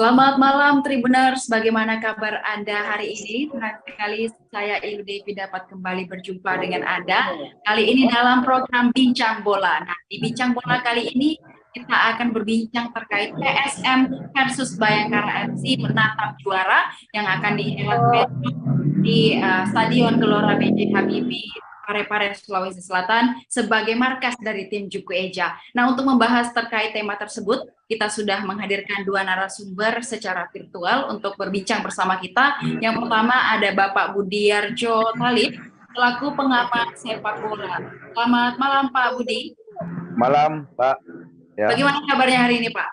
Selamat malam Tribuners, bagaimana kabar Anda hari ini? Senang sekali saya Ilu Devi dapat kembali berjumpa dengan Anda. Kali ini dalam program Bincang Bola. Nah, di Bincang Bola kali ini kita akan berbincang terkait PSM versus Bayangkara FC menatap juara yang akan dihelat besok di Stadion Gelora B.J. Habibie, Parepare, Sulawesi Selatan sebagai markas dari tim Juku Eja. Nah, untuk membahas terkait tema tersebut, kita sudah menghadirkan dua narasumber secara virtual untuk berbincang bersama kita. Yang pertama ada Bapak Budiarjo Talib, selaku pengamat sepak bola. Selamat malam Pak Budi. Malam Pak. Ya. Bagaimana kabarnya hari ini Pak?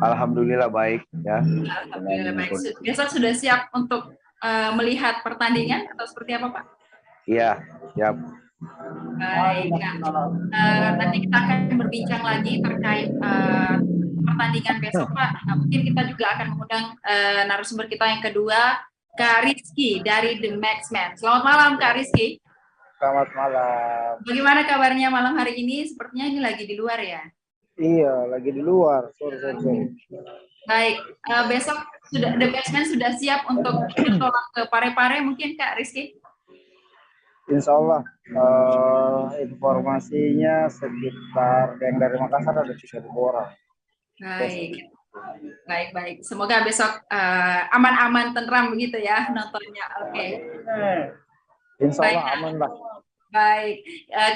Alhamdulillah baik ya. Alhamdulillah baik. Besok sudah siap untuk melihat pertandingan atau seperti apa Pak? Iya, siap. Baik, nanti kita akan berbincang lagi terkait pertandingan besok Pak. Nah, mungkin kita juga akan mengundang narasumber kita yang kedua, Kak Rizky dari The Maxman. Selamat malam Kak Rizky. Selamat malam. Bagaimana kabarnya malam hari ini? Sepertinya ini lagi di luar ya? Iya, lagi di luar. Sorry. Baik, besok sudah The Maxman sudah siap untuk bertolak ke Parepare mungkin Kak Rizky? Insya Allah informasinya sekitar yang dari Makassar ada 30 orang. Baik. Semoga besok aman-aman tentram begitu ya nontonnya. Oke. Insya Allah aman lah. Baik,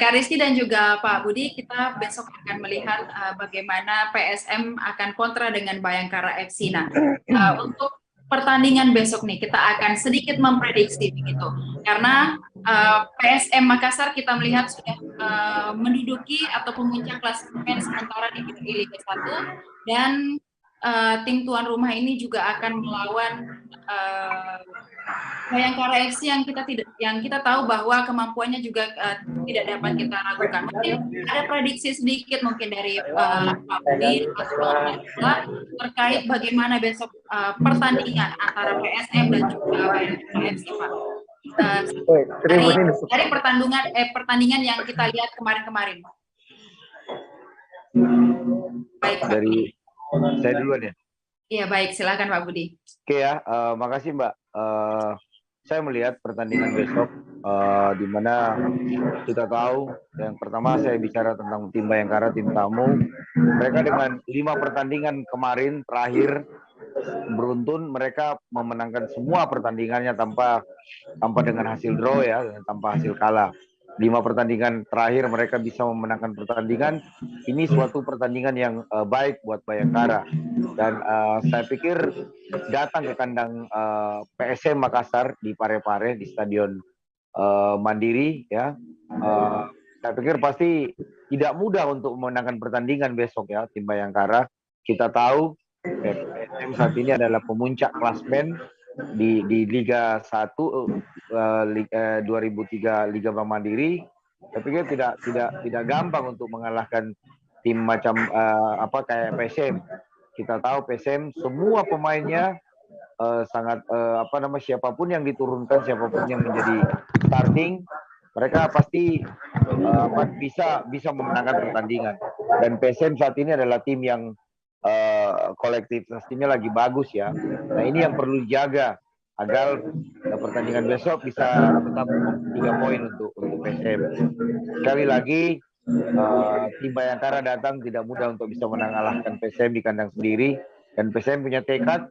Kak Rizky dan juga Pak Budi, kita besok akan melihat bagaimana PSM akan kontra dengan Bayangkara FC. Nah, untuk pertandingan besok nih kita akan sedikit memprediksi begitu karena PSM Makassar kita melihat sudah menduduki atau puncak klasemen sementara di Liga 1 dan tim tuan rumah ini juga akan melawan Bayangkara FC yang kita tahu bahwa kemampuannya juga tidak dapat kita ragukan. Mungkin ada prediksi sedikit mungkin dari Pak Budi terkait bagaimana besok pertandingan antara PSM dan juga Bayangkara FC Pak. Dari pertandingan yang kita lihat kemarin-kemarin. Baik. Dari saya duluan ya. Iya baik, silakan Pak Budi. Oke ya, makasih Mbak. Saya melihat pertandingan besok di mana kita tahu yang pertama saya bicara tentang tim Bayangkara, tim tamu. Mereka dengan 5 pertandingan kemarin terakhir beruntun mereka memenangkan semua pertandingannya tanpa dengan hasil draw ya, tanpa hasil kalah. 5 pertandingan terakhir mereka bisa memenangkan pertandingan. Ini suatu pertandingan yang baik buat Bayangkara. Dan saya pikir datang ke kandang PSM Makassar di Parepare di Stadion Mandiri ya. Saya pikir pasti tidak mudah untuk memenangkan pertandingan besok ya tim Bayangkara. Kita tahu PSM saat ini adalah pemuncak klasmen di Liga 1 2003 Liga Bank Mandiri. Saya pikir tidak gampang untuk mengalahkan tim macam kayak PSM. Kita tahu PSM semua pemainnya sangat siapapun yang diturunkan, siapapun yang menjadi starting, mereka pasti bisa memenangkan pertandingan. Dan PSM saat ini adalah tim yang kolektif timnya lagi bagus ya. Nah ini yang perlu dijaga agar pertandingan besok bisa tetap 3 poin untuk PSM. Sekali lagi tim Bayangkara datang tidak mudah untuk bisa mengalahkan PSM di kandang sendiri dan PSM punya tekad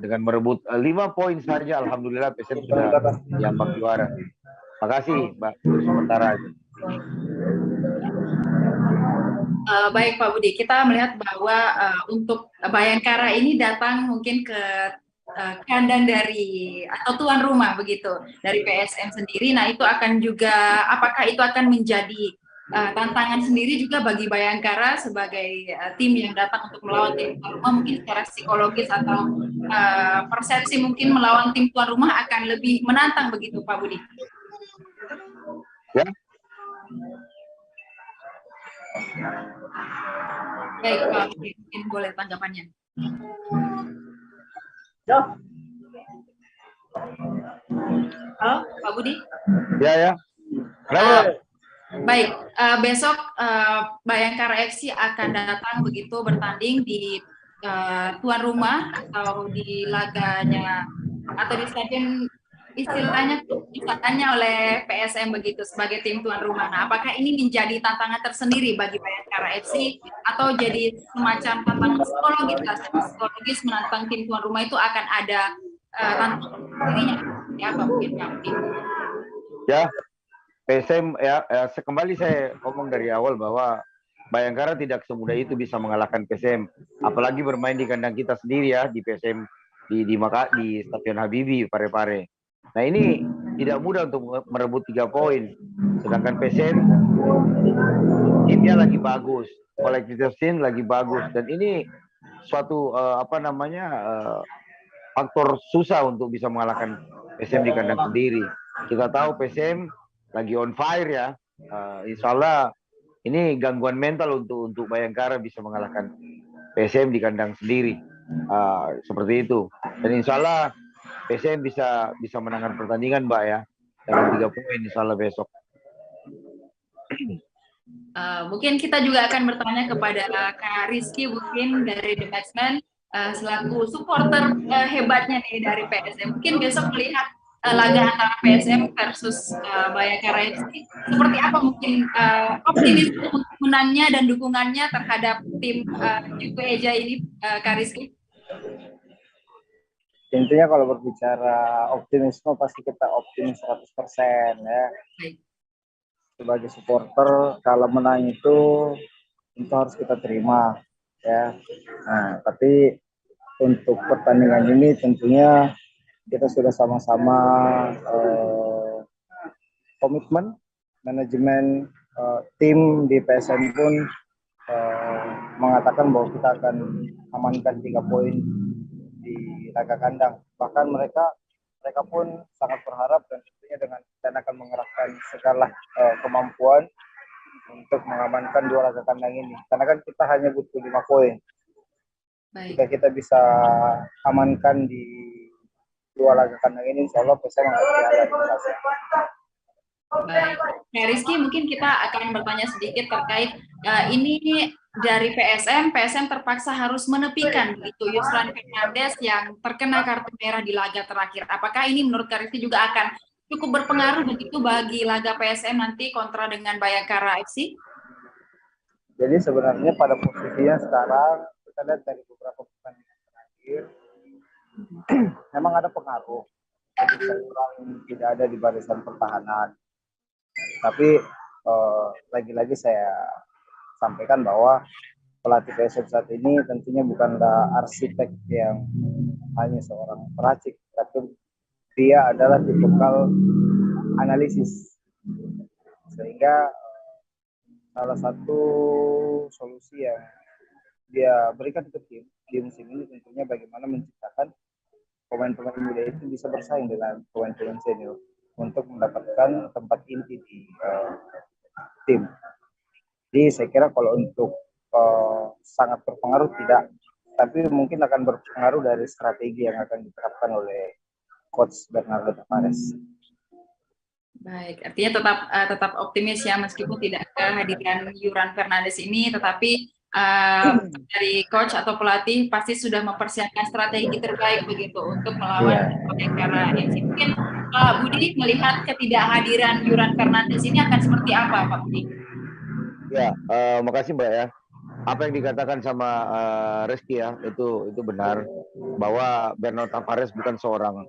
dengan merebut 5 poin saja. Alhamdulillah PSM sudah diambang juara. Makasih Mbak untuk sementara. Baik Pak Budi, kita melihat bahwa untuk Bayangkara ini datang mungkin ke kandang dari atau tuan rumah begitu dari PSM sendiri. Nah itu akan juga, apakah itu akan menjadi tantangan sendiri juga bagi Bayangkara sebagai tim yang datang untuk melawan tim tuan rumah, mungkin secara psikologis atau persepsi mungkin melawan tim tuan rumah akan lebih menantang begitu Pak Budi? Ya, Baik, Pak Budi, mungkin boleh tanggapannya. Halo, Pak Budi. Ya. Kenapa? Baik, besok Bayangkara FC akan datang begitu bertanding di tuan rumah atau di laganya atau di stadion istilahnya oleh PSM begitu sebagai tim tuan rumah. Nah, apakah ini menjadi tantangan tersendiri bagi Bayangkara FC atau jadi semacam tantangan psikologis menantang tim tuan rumah itu akan ada tantangan sendirinya? Ya, apa mungkin Pak Budi? Ya, PSM kembali saya ngomong dari awal bahwa Bayangkara tidak semudah itu bisa mengalahkan PSM, apalagi bermain di kandang kita sendiri ya di PSM di Stadion Habibie Parepare. Nah ini tidak mudah untuk merebut 3 poin, sedangkan PSM timnya lagi bagus, kolektif tim lagi bagus, dan ini suatu faktor susah untuk bisa mengalahkan PSM di kandang sendiri. Kita tahu PSM lagi on fire ya. Insya Allah ini gangguan mental untuk Bayangkara bisa mengalahkan PSM di kandang sendiri. Seperti itu. Dan insya Allah PSM bisa menangkan pertandingan, Mbak ya. Dengan 3 poin insya Allah besok. Mungkin kita juga akan bertanya kepada Kak Rizky mungkin dari The Maxman selaku supporter hebatnya nih dari PSM. Mungkin besok melihat laga antara PSM versus Bayangkara FC seperti apa mungkin optimisme untuk menangnya dan dukungannya terhadap tim Juku Eja ini, Kak Rizky? Intinya kalau berbicara optimisme pasti kita optimis 100% ya. Sebagai supporter kalau menang itu harus kita terima ya. Nah, tapi untuk pertandingan ini tentunya kita sudah sama-sama komitmen, manajemen tim di PSM pun mengatakan bahwa kita akan amankan 3 poin di laga kandang. Bahkan mereka pun sangat berharap dan tentunya dan akan mengerahkan segala kemampuan untuk mengamankan 2 laga kandang ini. Karena kan kita hanya butuh 5 poin. Jika kita bisa amankan di 2 laga kandang ini, insya Allah bisa mengangkat piala. Baik, Kak Rizky, mungkin kita akan bertanya sedikit terkait ini dari PSM terpaksa harus menepikan begitu Yusran Fernandes yang terkena kartu merah di laga terakhir. Apakah ini menurut Kak Rizky juga akan cukup berpengaruh begitu bagi laga PSM nanti kontra dengan Bayangkara FC? Jadi sebenarnya pada posisinya sekarang kita lihat dari beberapa pertandingan terakhir memang ada pengaruh. Orang tidak ada di barisan pertahanan. Tapi lagi-lagi saya sampaikan bahwa pelatih PSM saat ini tentunya bukanlah arsitek yang hanya seorang peracik, tapi dia adalah tipikal analisis. Sehingga salah satu solusi yang dia berikan untuk tim di musim ini tentunya bagaimana menciptakan pemain-pemain muda itu bisa bersaing dengan pemain-pemain senior untuk mendapatkan tempat inti di tim. Jadi saya kira kalau untuk sangat berpengaruh tidak, tapi mungkin akan berpengaruh dari strategi yang akan diterapkan oleh Coach Bernardo Tavares. Baik, artinya tetap optimis ya meskipun tidak kehadiran Yusran Fernandes ini, tetapi dari coach atau pelatih pasti sudah mempersiapkan strategi terbaik begitu untuk melawan Bayangkara FC. Mungkin Pak Budi melihat ketidakhadiran Yusran Fernandes ini akan seperti apa, Pak Budi? Ya, makasih Mbak ya. Apa yang dikatakan sama Rizky ya, itu benar bahwa Bernardo Tavares bukan seorang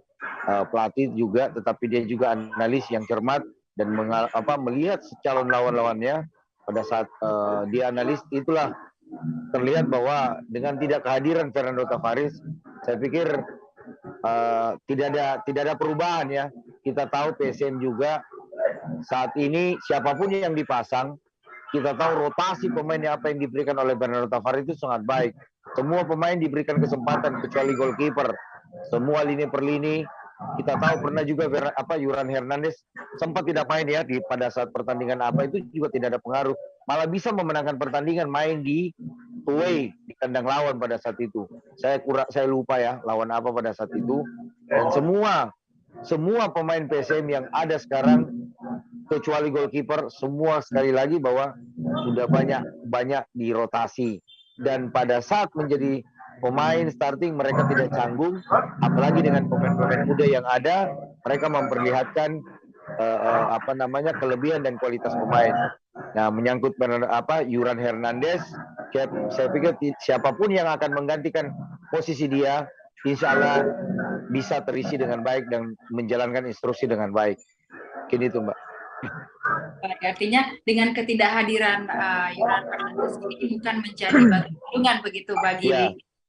pelatih juga, tetapi dia juga analis yang cermat dan melihat calon lawan-lawannya pada saat dia analis. Itulah terlihat bahwa dengan tidak kehadiran Fernando Tavares, saya pikir tidak ada perubahan ya. Kita tahu PSM juga saat ini siapapun yang dipasang, kita tahu rotasi pemainnya apa yang diberikan oleh Bernardo Tavares itu sangat baik. Semua pemain diberikan kesempatan kecuali goalkeeper. Semua lini per lini Kita tahu pernah juga Yuran Hernandez sempat tidak main ya pada saat pertandingan apa itu juga tidak ada pengaruh. Malah bisa memenangkan pertandingan main di away di kandang lawan pada saat itu. Saya lupa ya lawan apa pada saat itu. Dan semua pemain PSM yang ada sekarang kecuali goalkeeper semua sekali lagi bahwa sudah banyak dirotasi, dan pada saat menjadi pemain starting mereka tidak canggung, apalagi dengan pemain-pemain muda yang ada mereka memperlihatkan kelebihan dan kualitas pemain. Nah, menyangkut Yuran Hernandez, saya pikir siapapun yang akan menggantikan posisi dia insya Allah bisa terisi dengan baik dan menjalankan instruksi dengan baik. Mungkin itu, Mbak. Artinya dengan ketidakhadiran Yuran Fernandes ini bukan menjadi batu sandungan begitu bagi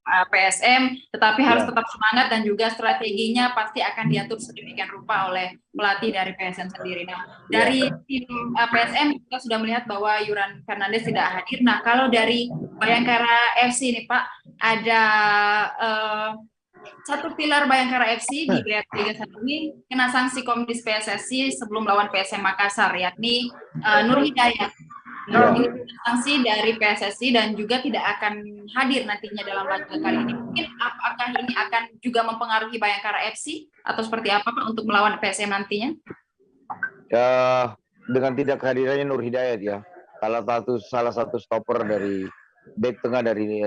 PSM, tetapi harus tetap semangat dan juga strateginya pasti akan diatur sedemikian rupa oleh pelatih dari PSM sendiri. Nah, dari tim PSM kita sudah melihat bahwa Yuran Fernandes tidak hadir. Nah, kalau dari Bayangkara FC ini Pak, ada satu pilar Bayangkara FC di Liga 1 ini kena sanksi Komdis PSSI sebelum lawan PSM Makassar, yakni Nur Hidayat. Ini sanksi dari PSSI dan juga tidak akan hadir nantinya dalam laga kali ini. Mungkin apakah ini akan juga mempengaruhi Bayangkara FC atau seperti apa Pak untuk melawan PSM nantinya? Dengan tidak kehadirannya Nur Hidayat ya, salah satu stopper dari back tengah dari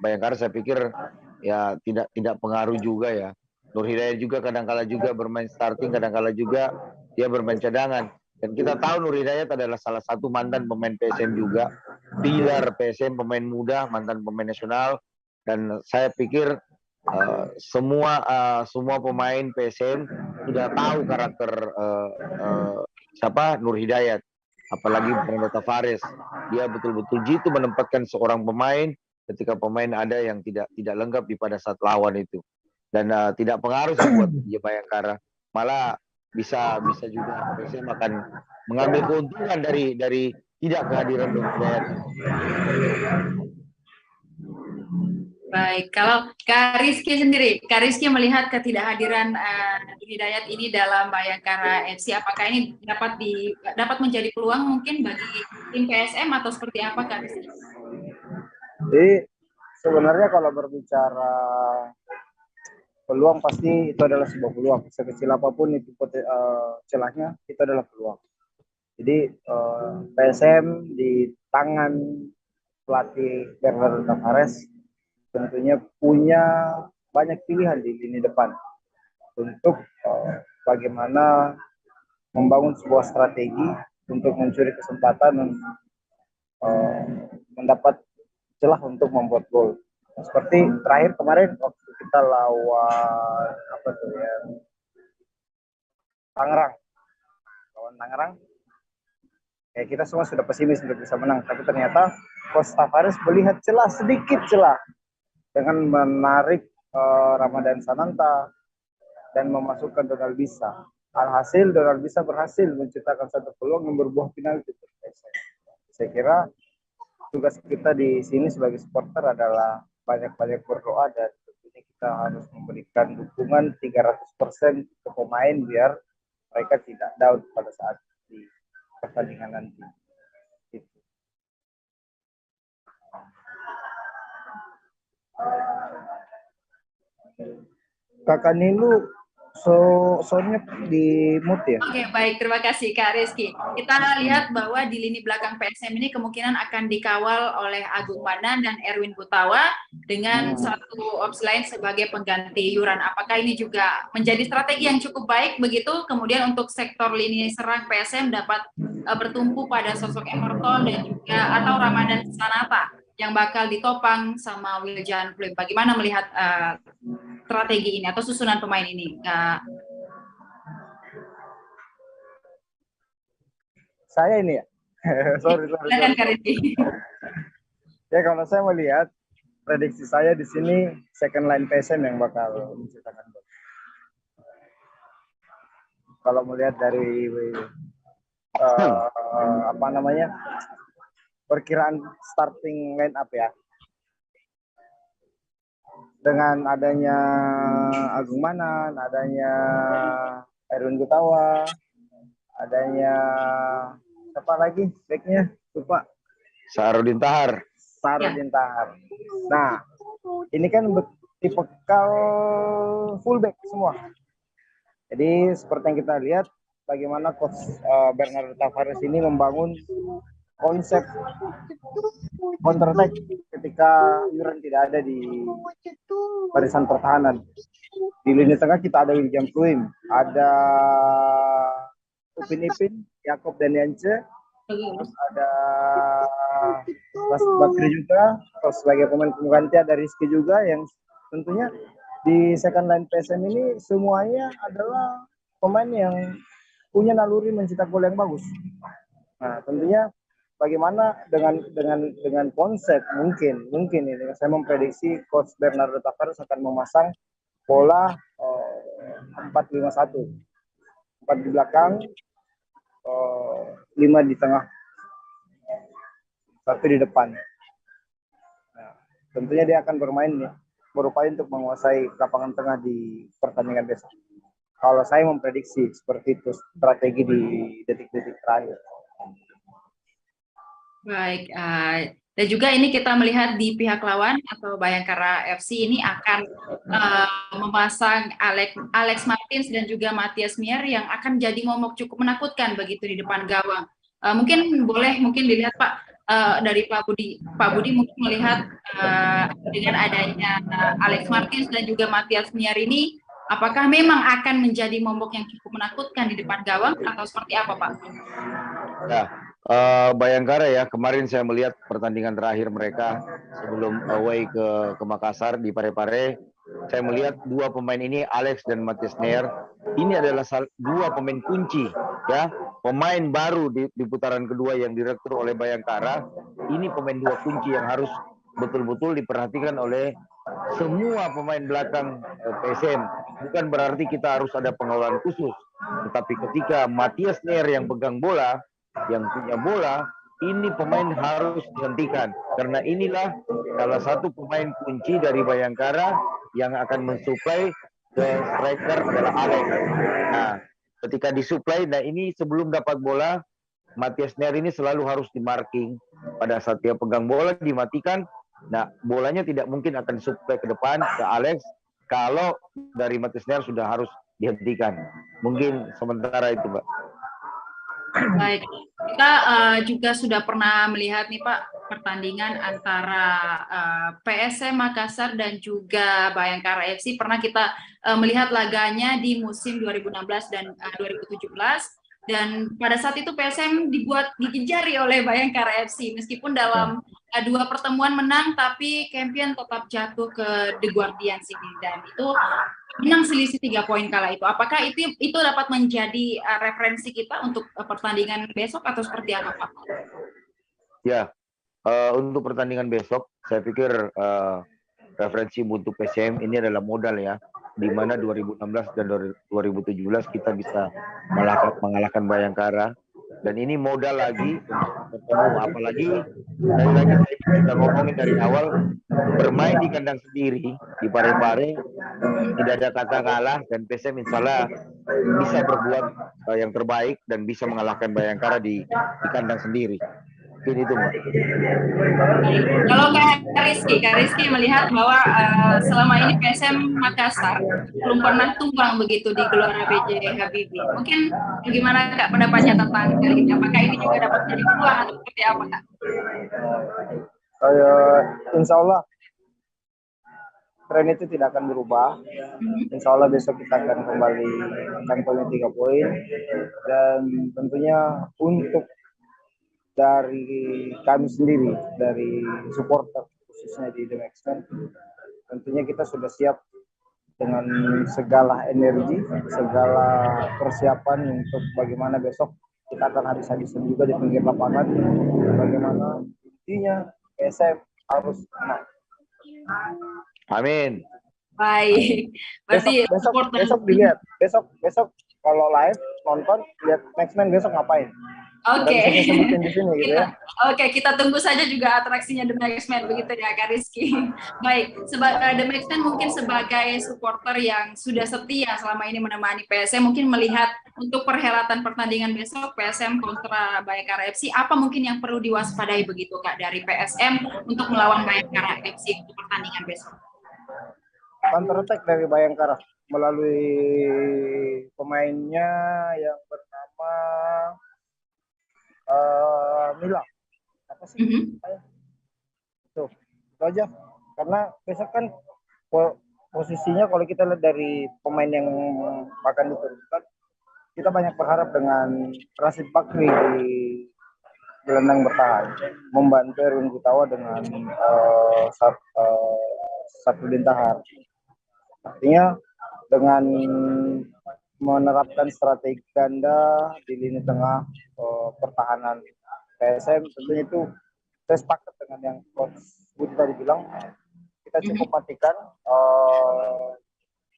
Bayangkara, saya pikir ya tidak pengaruh juga ya. Nur Hidayat juga kadang-kala juga bermain starting, kadang-kala juga dia bermain cadangan. Dan kita tahu Nur Hidayat adalah salah satu mantan pemain PSM juga, pilar PSM, pemain muda, mantan pemain nasional. Dan saya pikir semua pemain PSM sudah tahu karakter Nur Hidayat. Apalagi Fernando Tavares, dia betul-betul jitu menempatkan seorang pemain ketika pemain ada yang tidak lengkap di pada saat lawan itu. Dan tidak pengaruh buat Bayangkara, malah bisa juga PSM akan mengambil keuntungan dari tidak kehadiran Nur Hidayat. Baik, kalau Kak Rizky sendiri, Kak Rizky melihat ketidakhadiran Nur Hidayat ini dalam Bayangkara FC, apakah ini dapat menjadi peluang mungkin bagi tim PSM atau seperti apa Kak Rizky? Jadi sebenarnya kalau berbicara peluang pasti itu adalah sebuah peluang, sekecil apapun itu celahnya itu adalah peluang. Jadi PSM di tangan pelatih Fernando Tavares tentunya punya banyak pilihan di lini depan untuk bagaimana membangun sebuah strategi untuk mencuri kesempatan mendapat celah untuk membuat gol. Seperti terakhir kemarin waktu kita lawan Tangerang, kita semua sudah pesimis untuk bisa menang, tapi ternyata Coach Tavares melihat sedikit celah dengan menarik Ramadan Sananta dan memasukkan Donald Bisa. Alhasil Donald Bisa berhasil menciptakan satu peluang yang berbuah penalti. Saya kira tugas kita di sini sebagai supporter adalah banyak-banyak berdoa dan tentunya kita harus memberikan dukungan 300% ke pemain biar mereka tidak down pada saat di pertandingan nanti. Kakak Nilu soalnya di mute ya. Oke, baik, terima kasih Kak Rizky. Kita lihat bahwa di lini belakang PSM ini kemungkinan akan dikawal oleh Agung Manan dan Erwin Gutawa dengan satu opsi lain sebagai pengganti Yuran. Apakah ini juga menjadi strategi yang cukup baik begitu? Kemudian untuk sektor lini serang PSM dapat bertumpu pada sosok Emerson dan juga atau Ramadan Sananta yang bakal ditopang sama Wiljan Flim. Bagaimana melihat strategi ini atau susunan pemain ini? Saya ini ya. sorry. Ya, kalau saya melihat prediksi saya di sini second line PSM yang bakal menciptakan gol. Kalau melihat dari perkiraan starting line up ya. dengan adanya Agung Manan, adanya Erwin Gutawa, adanya apa lagi backnya lupa, Saharudin Tahar. Sarudin Tahar. Nah, ini kan tipikal fullback semua. Jadi seperti yang kita lihat bagaimana coach Bernardo Tavares ini membangun konsep counter attack ketika Yuran tidak ada di barisan pertahanan. Di lini tengah kita ada William Pluim, ada Upin Ipin, Yakob dan Yance, terus ada Mas Bakri juga, terus sebagai pemain pengganti ada Rizky juga yang tentunya di second line PSM ini semuanya adalah pemain yang punya naluri mencetak gol yang bagus. Nah, tentunya bagaimana dengan konsep mungkin ini saya memprediksi coach Bernardo Tavares akan memasang pola 4-5-1. 4 di belakang, 5 di tengah, 1 di depan. Nah, tentunya dia akan berupaya untuk menguasai lapangan tengah di pertandingan besok. Kalau saya memprediksi seperti itu strategi di detik-detik terakhir. Baik, dan juga ini kita melihat di pihak lawan atau Bayangkara FC ini akan memasang Alex Martins dan juga Matias Mier yang akan jadi momok cukup menakutkan begitu di depan gawang. Mungkin dilihat Pak dari Pak Budi mungkin melihat dengan adanya Alex Martins dan juga Matias Mier ini, apakah memang akan menjadi momok yang cukup menakutkan di depan gawang atau seperti apa Pak? Ya. Bayangkara ya, kemarin saya melihat pertandingan terakhir mereka sebelum away ke Makassar di Parepare. Saya melihat dua pemain ini, Alex dan Matias Neer, ini adalah dua pemain kunci ya, pemain baru di putaran kedua yang direkrut oleh Bayangkara. Ini pemain dua kunci yang harus betul-betul diperhatikan oleh semua pemain belakang PSM. Bukan berarti kita harus ada pengawalan khusus, tetapi ketika Matias Neer yang pegang bola, yang punya bola, ini pemain harus dihentikan karena inilah salah satu pemain kunci dari Bayangkara yang akan mensuplai ke striker adalah Alex. Nah, ketika disuplai, nah ini sebelum dapat bola, Matias Neer ini selalu harus dimarking. Pada saat dia pegang bola dimatikan, nah bolanya tidak mungkin akan suplai ke depan ke Alex kalau dari Matias Neer sudah harus dihentikan. Mungkin sementara itu, Pak. Baik, kita juga sudah pernah melihat nih Pak pertandingan antara PSM Makassar dan juga Bayangkara FC. Pernah kita melihat laganya di musim 2016 dan 2017. Dan pada saat itu PSM dikejari oleh Bayangkara FC. Meskipun dalam 2 pertemuan menang, tapi Champion tetap jatuh ke The Guardians ini. Dan itu menang selisih 3 poin kala itu. Apakah itu dapat menjadi referensi kita untuk pertandingan besok atau seperti apa Pak? Ya, untuk pertandingan besok, saya pikir referensi untuk PSM ini adalah modal ya, di mana 2016 dan 2017 kita bisa mengalahkan Bayangkara, dan ini modal lagi untuk ketemu, apalagi dari lagi kita ngomongin dari awal, bermain di kandang sendiri di Parepare, tidak ada kata kalah, dan PSM insya Allah bisa berbuat yang terbaik dan bisa mengalahkan Bayangkara di kandang sendiri. Ini itu, Mbak. Kalau Kak Rizky melihat bahwa selama ini PSM Makassar belum pernah tumbang begitu di Gelora B.J. Habibie. Mungkin bagaimana Kak pendapatnya tentang hal ini? Apakah ini juga dapat jadi peluang atau seperti apa Kak? Insya Allah tren itu tidak akan berubah. Insya Allah besok kita akan kembali kantongi 3 poin, dan tentunya untuk dari kami sendiri, dari supporter khususnya di The Maxman, tentunya kita sudah siap dengan segala energi, segala persiapan untuk bagaimana besok kita akan habis-habisan juga di pinggir lapangan. Bagaimana intinya PSM harus menang. Amin. Baik. Berarti besok dilihat. Besok kalau live nonton lihat Maxman besok ngapain. Oke. Nggak bisa saya sebutin di sini gitu ya. Oke, kita tunggu saja juga atraksinya The Maxman begitu ya Kak Rizky. Baik, The Maxman mungkin sebagai supporter yang sudah setia selama ini menemani PSM, mungkin melihat untuk perhelatan pertandingan besok PSM kontra Bayangkara FC, apa mungkin yang perlu diwaspadai begitu Kak dari PSM untuk melawan Bayangkara FC untuk pertandingan besok? Counter attack dari Bayangkara melalui pemainnya yang bernama Mila. Apa sih? Tuh, itu aja. Karena besok kan posisinya kalau kita lihat dari pemain yang akan diturunkan, kita banyak berharap dengan Rashid Bakri di gelandang bertahan, membantu Erwin Gutawa dengan satu Tahar. Artinya dengan menerapkan strategi ganda di lini tengah pertahanan PSM, tentunya itu saya sepakat dengan yang Coach Budi tadi bilang, kita cukup matikan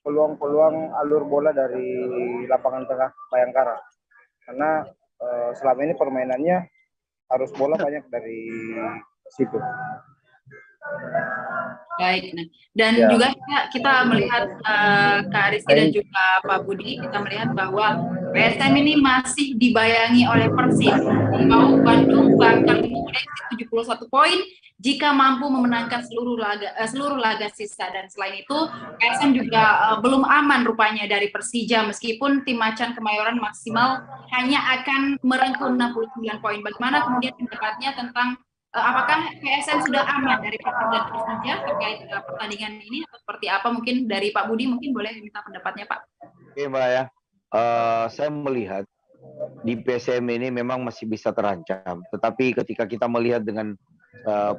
peluang-peluang alur bola dari lapangan tengah Bayangkara, karena selama ini permainannya harus bola banyak dari situ. Baik, dan juga kita melihat Kak Rizky dan juga Pak Budi, kita melihat bahwa PSM ini masih dibayangi oleh Persib. Mau Bandung bakal mengoleksi 71 poin jika mampu memenangkan seluruh laga sisa, dan selain itu PSM juga belum aman rupanya dari Persija, meskipun tim Macan Kemayoran maksimal hanya akan merengkuh 69 poin. Bagaimana kemudian pendapatnya tentang apakah PSM sudah aman dari Persija terkait pertandingan ini, atau seperti apa? Mungkin dari Pak Budi mungkin boleh minta pendapatnya, Pak. Oke Mbak ya, saya melihat di PSM ini memang masih bisa terancam, tetapi ketika kita melihat dengan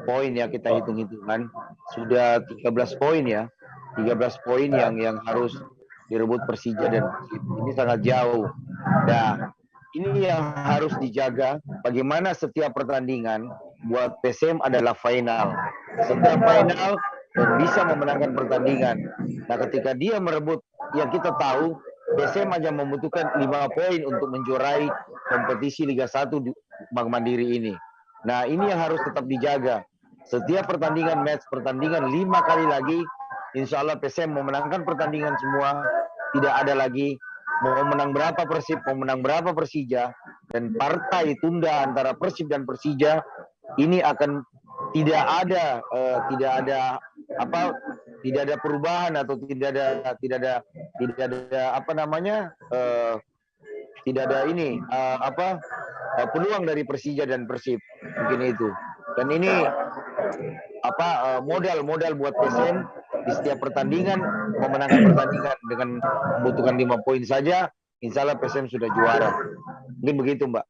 poin ya, kita hitung-hitungan sudah 13 poin ya, 13 poin yang harus direbut Persija dan Persib, ini sangat jauh. Nah, ini yang harus dijaga, bagaimana setiap pertandingan buat PSM adalah final. Setiap final dan bisa memenangkan pertandingan. Nah, ketika dia merebut, yang kita tahu PSM hanya membutuhkan 5 poin untuk menjuarai kompetisi Liga 1 di Bank Mandiri ini. Nah, ini yang harus tetap dijaga. Setiap pertandingan, pertandingan 5 kali lagi, insya Allah PSM memenangkan pertandingan semua. Tidak ada lagi mau menang berapa Persib, mau menang berapa Persija, dan partai tunda antara Persib dan Persija ini akan tidak ada perubahan, atau tidak ada peluang dari Persija dan Persib, mungkin itu. Dan ini modal buat PSM di setiap pertandingan, memenangkan pertandingan dengan membutuhkan 5 poin saja, insya Allah PSM sudah juara. Mungkin begitu Mbak.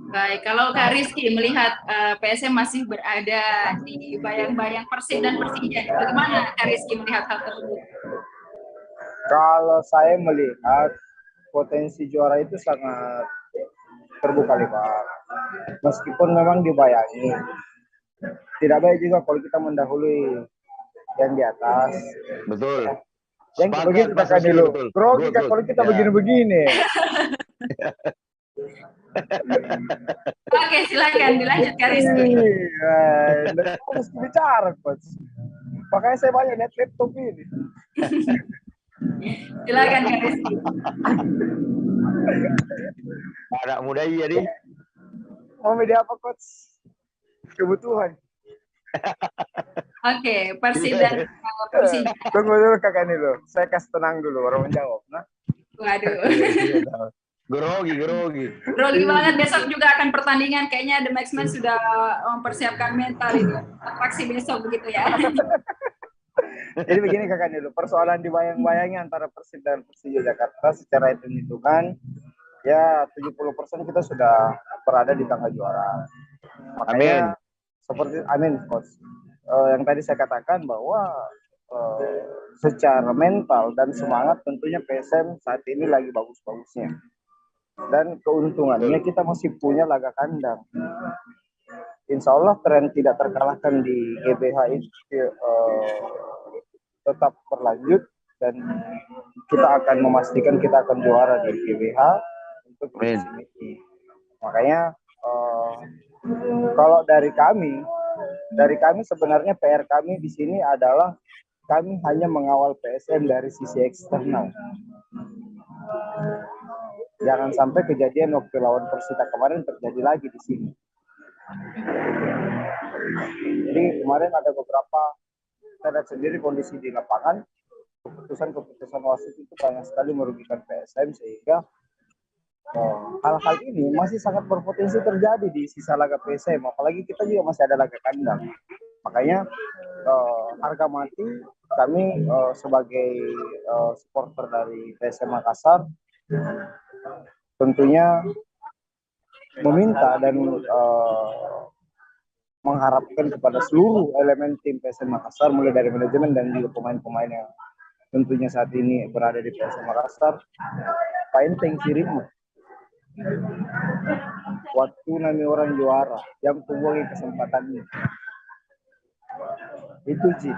Baik, kalau Kak Rizky melihat PSM masih berada di bayang-bayang Persib dan Persija, bagaimana Kak Rizky melihat hal tersebut? Kalau saya melihat potensi juara itu sangat terbuka lebar, meskipun memang dibayangi. Tidak baik juga kalau kita mendahului yang di atas. Betul. Yang begitu kakak dulu. Grogi kan kalau kita begini-begini. Oke, silakan dilanjut Kak Rizky. Aku mesti bicara, Coach. Makanya saya banyak lihat laptop ini. Silakan Kak Rizky. Anak muda jadi. Mau media apa, Coach? Kebutuhan. Oke, Persib dan Persija. Tunggu dulu kakak ini loh. Saya kasih tenang dulu baru menjawab. Nah. Waduh. Grogi banget. Besok juga akan pertandingan. Kayaknya The Maxman sudah mempersiapkan mental itu. Atraksi besok begitu ya. Jadi begini kakak dulu. Persoalan dibayang-bayangi antara Persib dan Persija Jakarta secara hitung-hitungan ya 70% kita sudah berada di tangga juara. Makanya, amin Coach. Yang tadi saya katakan bahwa secara mental dan semangat tentunya PSM saat ini lagi bagus-bagusnya. Dan keuntungannya kita masih punya laga kandang. Insya Allah tren tidak terkalahkan di GBH itu tetap berlanjut, dan kita akan memastikan kita akan juara di GBH untuk ini. Makanya kalau dari kami sebenarnya PR kami di sini adalah kami hanya mengawal PSM dari sisi eksternal. Jangan sampai kejadian waktu lawan Persita kemarin terjadi lagi di sini. Jadi kemarin ada beberapa, kita lihat sendiri kondisi di lapangan, keputusan wasit itu banyak sekali merugikan PSM, sehingga hal-hal ini masih sangat berpotensi terjadi di sisa laga PSM, apalagi kita juga masih ada laga kandang. Makanya harga mati kami sebagai supporter dari PSM Makassar tentunya meminta dan mengharapkan kepada seluruh elemen tim PSM Makassar, mulai dari manajemen dan juga pemain-pemain yang tentunya saat ini berada di PSM Makassar, painteng sirimu waktu nami orang juara yang kubuangi kesempatannya itu Ji,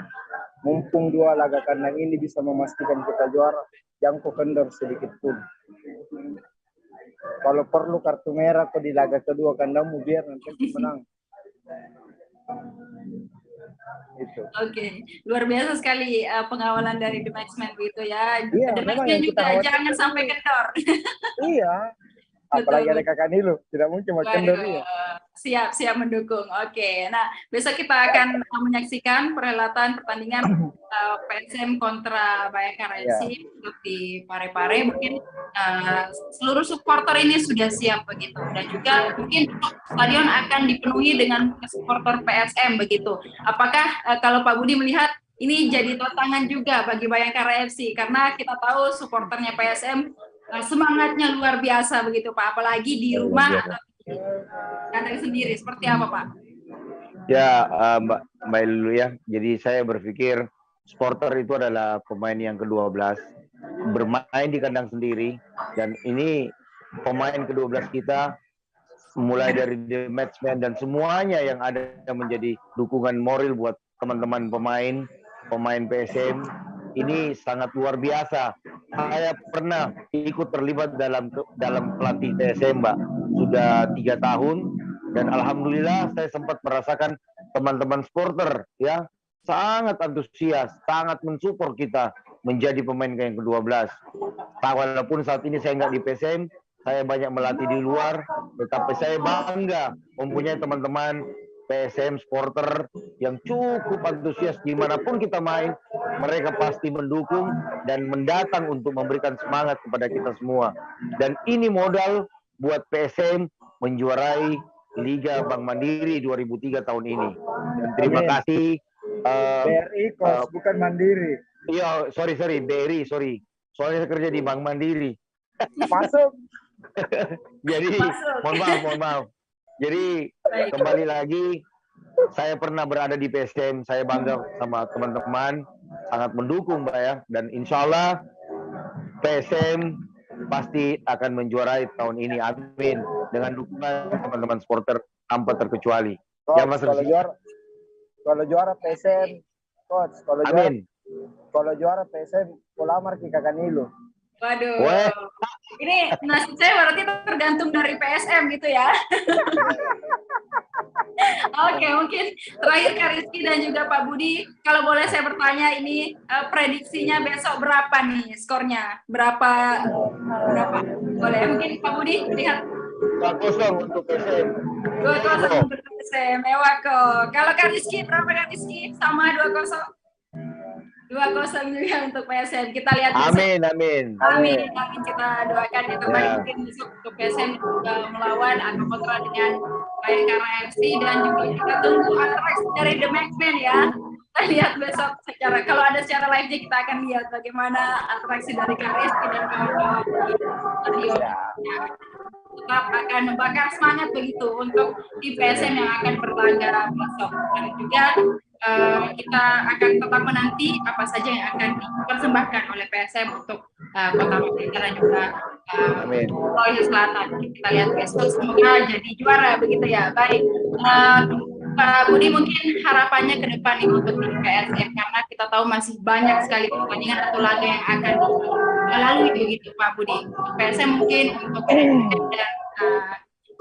mumpung 2 laga kandang ini bisa memastikan kita juara, jangan kau kendor sedikit pun. Kalau perlu kartu merah kau di laga kedua kandangmu biar nanti menang. Itu. Oke, luar biasa sekali pengawalan dari The Matchman begitu ya. Iya, The Matchman juga jangan sampai kendor. Iya. Apalagi ada Kakak Nilu, tidak mungkin mau kendor ya. Siap mendukung. Oke, nah besok kita akan menyaksikan perhelatan pertandingan PSM kontra Bayangkara FC untuk di Parepare. Mungkin seluruh supporter ini sudah siap begitu, dan juga mungkin stadion akan dipenuhi dengan supporter PSM begitu. Apakah kalau Pak Budi melihat ini jadi tantangan juga bagi Bayangkara FC, karena kita tahu supporternya PSM semangatnya luar biasa begitu Pak, apalagi di rumah atau di kandang sendiri. Seperti apa Pak? Ya, Mbak Lulu ya. Jadi saya berpikir supporter itu adalah pemain yang ke-12 bermain di kandang sendiri, dan ini pemain ke-12 kita, mulai dari The Matchman dan semuanya yang ada yang menjadi dukungan moral buat teman-teman pemain PSM. Ini sangat luar biasa. Saya pernah ikut terlibat dalam pelatih PSM, Mbak, sudah 3 tahun, dan alhamdulillah saya sempat merasakan teman-teman supporter ya sangat antusias, sangat mensupport kita menjadi pemain yang ke-12. Walaupun saat ini saya nggak di PSM, saya banyak melatih di luar, tetapi saya bangga mempunyai teman-teman PSM supporter yang cukup antusias. Dimanapun kita main, mereka pasti mendukung dan mendatang untuk memberikan semangat kepada kita semua. Dan ini modal buat PSM menjuarai Liga Bank Mandiri 2003 tahun ini. Dan terima kasih. BRI Kos, bukan Mandiri. Iya, sorry, BRI, sorry. Soalnya saya kerja di Bank Mandiri. Masuk. Jadi, mohon maaf. Jadi kembali lagi, saya pernah berada di PSM, saya bangga sama teman-teman, sangat mendukung Mbak ya, dan insya Allah PSM pasti akan menjuarai tahun ini, amin, dengan dukungan teman-teman supporter tanpa terkecuali. Coach, Ya Mas kalau juara PSM, Coach, kalau juara PSM, polamar ke Kakak Nilu. Waduh, ini nasib saya berarti tergantung dari PSM gitu ya. Oke, mungkin terakhir Kak Rizky dan juga Pak Budi, kalau boleh saya bertanya, ini prediksinya besok berapa nih skornya? Berapa? Boleh mungkin Pak Budi lihat. 2-0 untuk PSM. 2-0 untuk PSM, mewah kok. Kalau Kak Rizky, berapa Kak Rizky? Sama 2-0. 2-0 juga untuk PSM. Kita lihat besok. Amin. Kita doakan yang terbaik mungkin besok untuk PSM melawan atau kontra dengan Bayangkara FC, dan juga kita tunggu atraksi dari The Matchman ya. Kita lihat besok kalau ada secara live kita akan lihat bagaimana atraksi dari Kak Rizky dan kawan-kawan di stadion. Tetap akan membakar semangat begitu untuk tim PSM yang akan berlaga besok, dan juga kita akan tetap menanti apa saja yang akan dipersembahkan oleh PSM untuk Kota Makassar dan juga Sulawesi Selatan. Kita lihat besok, semoga jadi juara begitu ya. Baik, Pak Budi, mungkin harapannya ke depan nih untuk tim PSM, karena kita tahu masih banyak sekali pertandingan atau laga yang akan dilalui begitu Pak Budi. Untuk PSM mungkin untuk PSM dan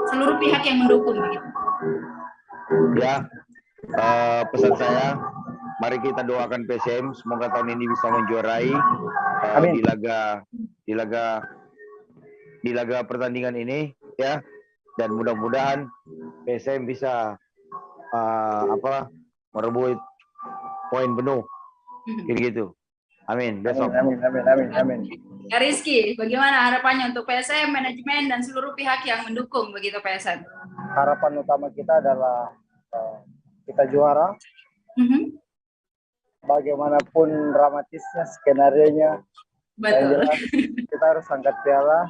seluruh seluruh pihak yang mendukung begitu. Ya, pesan saya, mari kita doakan PSM semoga tahun ini bisa menjuarai di laga pertandingan ini ya, dan mudah-mudahan PSM bisa merebut poin penuh gitu. Amin. Besok. Amin. Ya, Rizky, bagaimana harapannya untuk PSM, manajemen dan seluruh pihak yang mendukung begitu PSM? Harapan utama kita adalah kita juara. Bagaimanapun dramatisnya skenario-nya, Betul. kita harus angkat piala.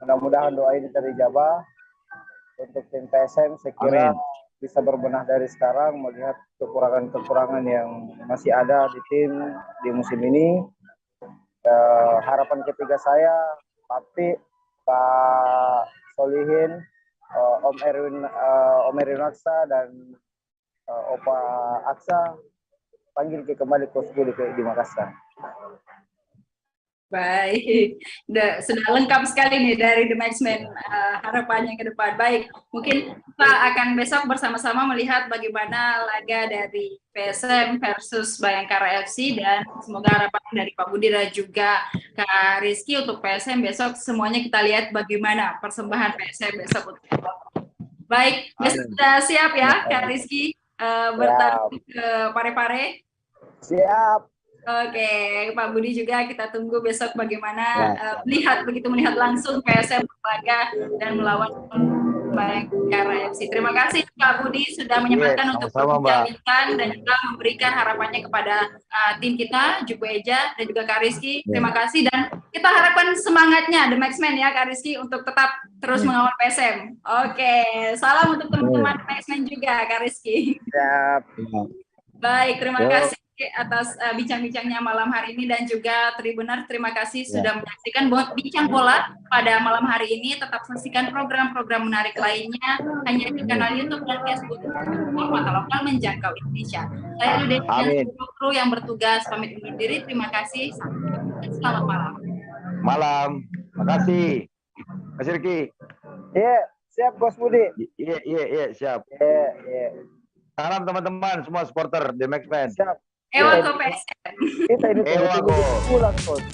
Mudah-mudahan doa ini terijabah untuk tim PSM. Saya kira bisa berbenah dari sekarang melihat kekurangan-kekurangan yang masih ada di tim di musim ini. Harapan ketiga saya, Pak Solihin, Om Erwin Aksa dan Opa Aksa panggil kembali Coach Budi di Makassar. Baik, sudah lengkap sekali nih dari The Maxman harapannya ke depan. Baik, mungkin kita akan besok bersama-sama melihat bagaimana laga dari PSM versus Bayangkara FC, dan semoga harapan dari Pak Budi dan juga Kak Rizky untuk PSM besok semuanya kita lihat bagaimana persembahan PSM besok. Baik, besok sudah siap ya Kak Rizky bertanding ke Parepare? Siap. Oke, Pak Budi juga kita tunggu besok bagaimana melihat langsung PSM berlaga dan melawan Bayangkara FC. Terima kasih Pak Budi sudah menyempatkan untuk berbincang dan juga memberikan harapannya kepada tim kita, Juku Eja dan juga Kak Rizky. Terima kasih, dan kita harapkan semangatnya The Maxman ya Kak Rizky untuk tetap terus mengawal PSM. Oke, salam untuk teman-teman The Maxman juga Kak Rizky. Siap. Baik, terima kasih atas bincang-bincangnya malam hari ini, dan juga Tribuner terima kasih sudah menyaksikan Bincang Bola pada malam hari ini. Tetap saksikan program-program menarik lainnya hanya di kanal YouTube dan Facebook Mata Lokal Menjangkau Indonesia. Saya Lude dan seluruh kru yang bertugas pamit undur diri. Terima kasih. Selamat malam. Malam. Makasih. Mas Riki. Iya, siap Bos Budi. Iya, siap. Iya. Salam teman-teman semua supporter The Maxman. Siap. Ewa ke PSM. Kita ini pulang, Coach.